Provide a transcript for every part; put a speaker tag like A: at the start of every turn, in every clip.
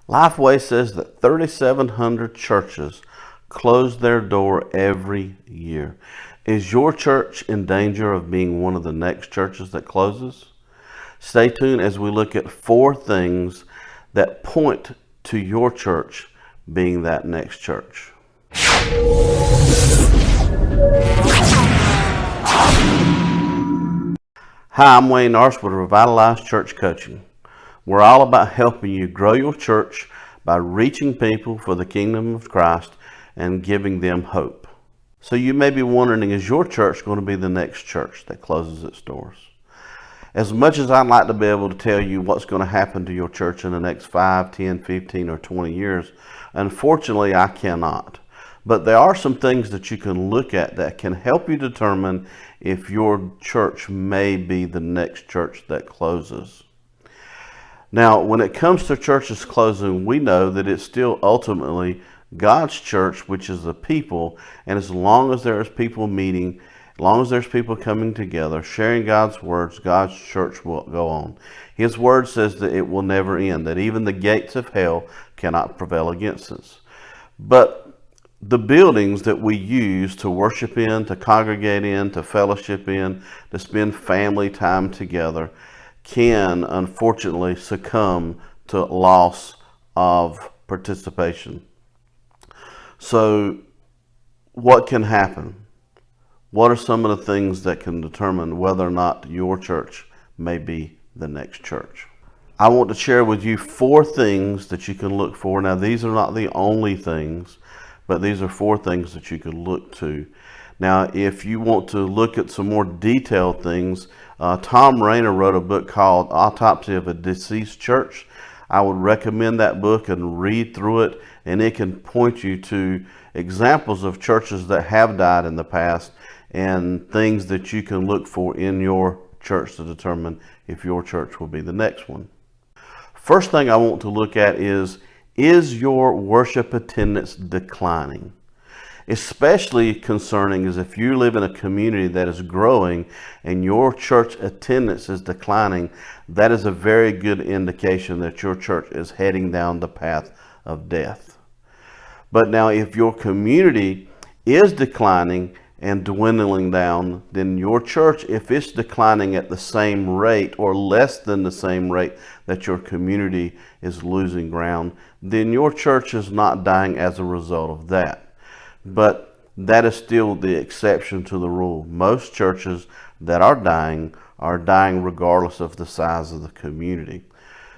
A: Lifeway says that 3,700 churches close their door every year. Is your church in danger of being one of the next churches that closes? Stay tuned as we look at 4 things that point to your church being that next church. Hi, I'm Wayne Arce with Revitalized Church Coaching. We're all about helping you grow your church by reaching people for the kingdom of Christ and giving them hope. So you may be wondering, is your church going to be the next church that closes its doors? As much as I'd like to be able to tell you what's going to happen to your church in the next 5, 10, 15, or 20 years, unfortunately I cannot. But there are some things that you can look at that can help you determine if your church may be the next church that closes. Now, when it comes to churches closing, we know that it's still ultimately God's church, which is the people, and as long as there is people meeting, as long as there's people coming together, sharing God's words, God's church will go on. His word says that it will never end, that even the gates of hell cannot prevail against us. But the buildings that we use to worship in, to congregate in, to fellowship in, to spend family time together, can unfortunately succumb to loss of participation. So what can happen? What are some of the things that can determine whether or not your church may be the next church? I want to share with you 4 things that you can look for. Now, these are not the only things, but these are 4 things that you can look to. Now, if you want to look at some more detailed things, Thom Rainers wrote a book called Autopsy of a Deceased Church. I would recommend that book and read through it, and it can point you to examples of churches that have died in the past and things that you can look for in your church to determine if your church will be the next one. First thing I want to look at is your worship attendance declining? Especially concerning is if you live in a community that is growing and your church attendance is declining, that is a very good indication that your church is heading down the path of death. But now if your community is declining and dwindling down, then your church, if it's declining at the same rate or less than the same rate that your community is losing ground, then your church is not dying as a result of that. But that is still the exception to the rule. Most churches that are dying regardless of the size of the community.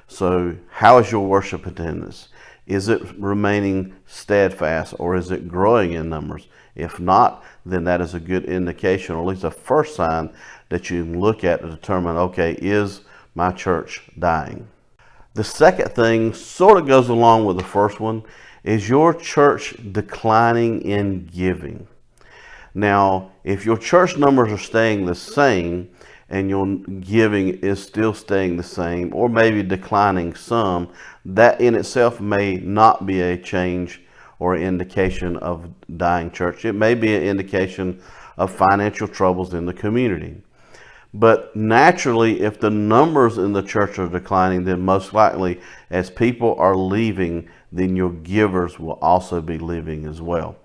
A: So how is your worship attendance? Is it remaining steadfast or is it growing in numbers? If not, then that is a good indication, or at least a first sign that you can look at to determine, okay, is my church dying? The second thing sort of goes along with the first one. Is your church declining in giving? Now, if your church numbers are staying the same and your giving is still staying the same or maybe declining some, that in itself may not be a change or indication of dying church. It may be an indication of financial troubles in the community. But naturally, if the numbers in the church are declining, then most likely as people are leaving, then your givers will also be leaving as well.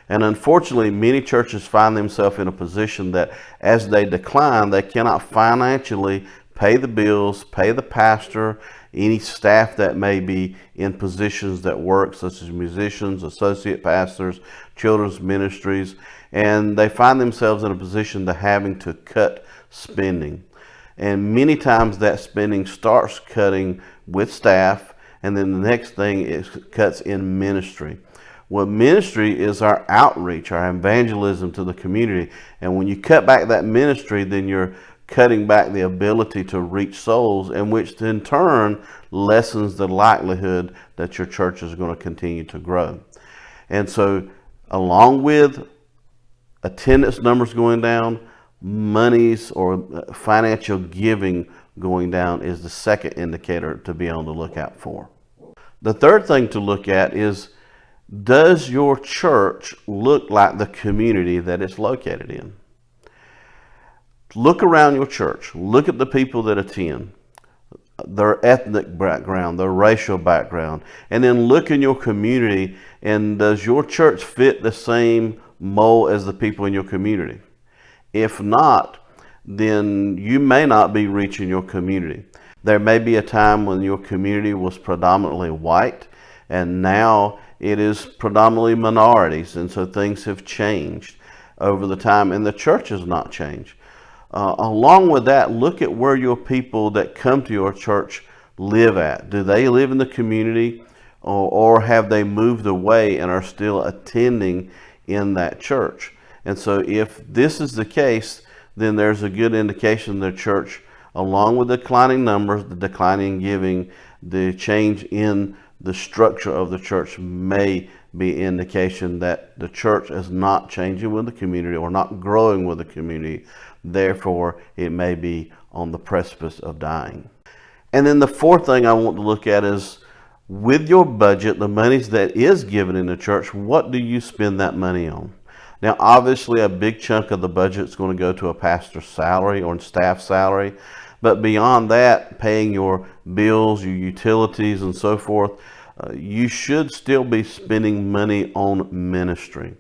A: And unfortunately, many churches find themselves in a position that as they decline, they cannot financially pay the bills, pay the pastor, any staff that may be in positions that work, such as musicians, associate pastors, children's ministries, and they find themselves in a position to having to cut spending. And many times that spending starts cutting with staff, and then the next thing is cuts in ministry. Well, ministry is our outreach, our evangelism to the community. And when you cut back that ministry, then you're cutting back the ability to reach souls, and which in turn lessens the likelihood that your church is going to continue to grow. And so along with attendance numbers going down, monies or financial giving going down is the second indicator to be on the lookout for. The third thing to look at is, does your church look like the community that it's located in? Look around your church. Look at the people that attend. their ethnic background, their racial background, and then look in your community, and does your church fit the same mold as the people in your community? If not, then you may not be reaching your community. There may be a time when your community was predominantly white, and now it is predominantly minorities, and so things have changed over the time, and the church has not changed. Along with that, look at where your people that come to your church live at. Do they live in the community, or have they moved away and are still attending in that church? And so if this is the case, then there's a good indication the church, along with the declining numbers, the declining giving, the change in the structure of the church, may be indication that the church is not changing with the community or not growing with the community. Therefore, it may be on the precipice of dying. And then the fourth thing I want to look at is, with your budget, the monies that is given in the church, what do you spend that money on? Now, obviously, a big chunk of the budget is going to go to a pastor's salary or staff salary. But beyond that, paying your bills, your utilities, and so forth, you should still be spending money on ministry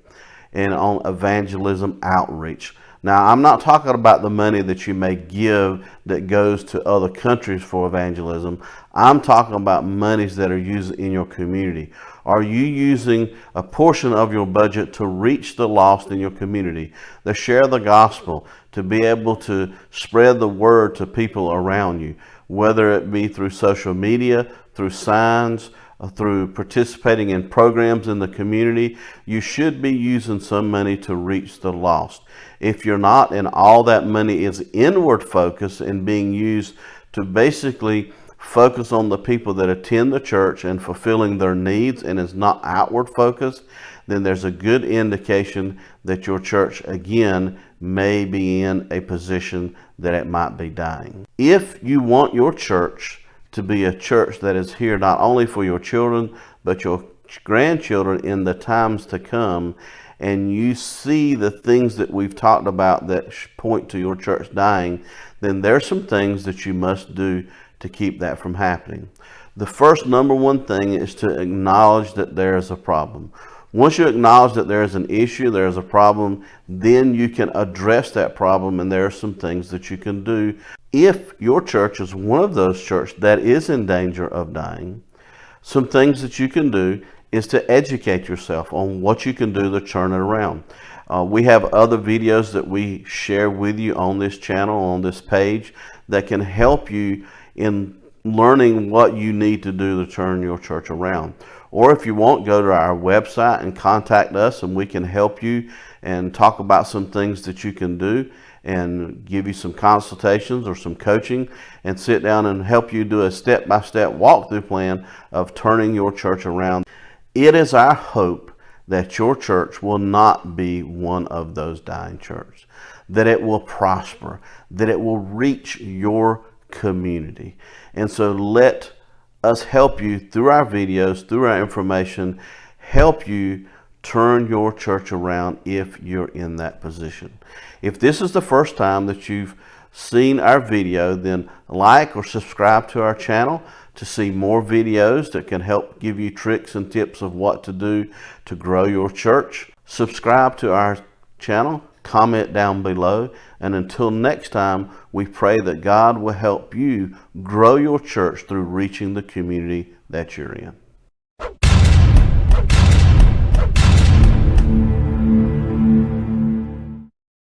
A: and on evangelism outreach. Now, I'm not talking about the money that you may give that goes to other countries for evangelism. I'm talking about monies that are used in your community. Are you using a portion of your budget to reach the lost in your community, to share the gospel, to be able to spread the word to people around you, whether it be through social media, through signs, through participating in programs in the community? You should be using some money to reach the lost. If you're not, and all that money is inward focused and being used to basically focus on the people that attend the church and fulfilling their needs, and is not outward focused, then there's a good indication that your church, again, may be in a position that it might be dying. If you want your church to be a church that is here not only for your children, but your grandchildren in the times to come, and you see the things that we've talked about that point to your church dying, then there's some things that you must do to keep that from happening. The first number one thing is to acknowledge that there is a problem. Once you acknowledge that there is an issue, there is a problem, then you can address that problem, and there are some things that you can do. If your church is one of those churches that is in danger of dying, some things that you can do is to educate yourself on what you can do to turn it around. We have other videos that we share with you on this channel, on this page, that can help you in learning what you need to do to turn your church around. Or if you want, go to our website and contact us, and we can help you and talk about some things that you can do and give you some consultations or some coaching, and sit down and help you do a step-by-step walkthrough plan of turning your church around. It is our hope that your church will not be one of those dying churches, that it will prosper, that it will reach your community. And so let us help you through our videos, through our information, help you turn your church around if you're in that position. If this is the first time that you've seen our video, then like or subscribe to our channel to see more videos that can help give you tricks and tips of what to do to grow your church. Subscribe to our channel, comment down below, and until next time, we pray that God will help you grow your church through reaching the community that you're in.